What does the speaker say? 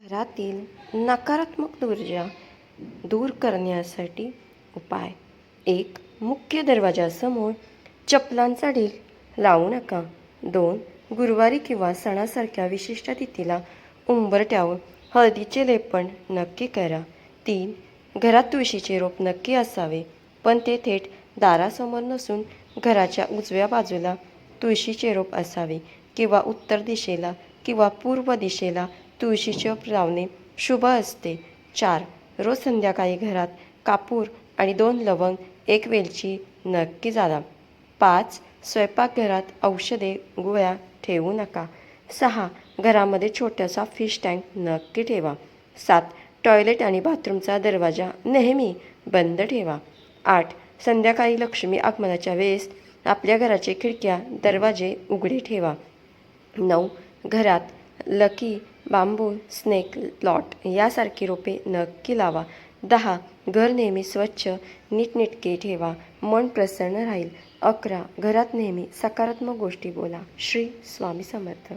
घरातील नकारात्मक ऊर्जा दूर करण्यासाठी उपाय. 1. मुख्य दरवाजासमोर चपलांचा ढीग लावू नका. 2. गुरुवारी किंवा सणासारख्या विशिष्ट तिथीला उंबरठ्यावर हळदीचे लेपन नक्की करा. 3. घरात तुळशीचे रोप नक्की असावे, पण ते थेट दारासमोर नसून घराच्या उजव्या बाजूला तुळशीचे रोप असावे किंवा उत्तर दिशेला किंवा पूर्व दिशेला तुळशीचे रोप लावणे शुभ असते. 4. रोज संध्याकाळी घरात कापूर आणि 2 लवंग, 1 वेलची नक्की जाळा. 5. स्वयंपाकघरात औषधे, गोळ्या ठेवू नका. 6. घरामध्ये छोटासा फिश टँक नक्की ठेवा. 7. टॉयलेट आणि बाथरूमचा दरवाजा नेहमी बंद ठेवा. 8. संध्याकाळी लक्ष्मी आगमनाच्या वेळेस आपल्या घराचे खिडक्या, दरवाजे उघडे ठेवा. 9. घरात लकी, बांबू, स्नेक प्लॉट यासारखी रोपे नक्की लावा. 10. घर नेहमी स्वच्छ, नीटनेटके ठेवा. मन प्रसन्न राहील. 11. घरात नेहमी सकारात्मक गोष्टी बोला. श्री स्वामी समर्थ.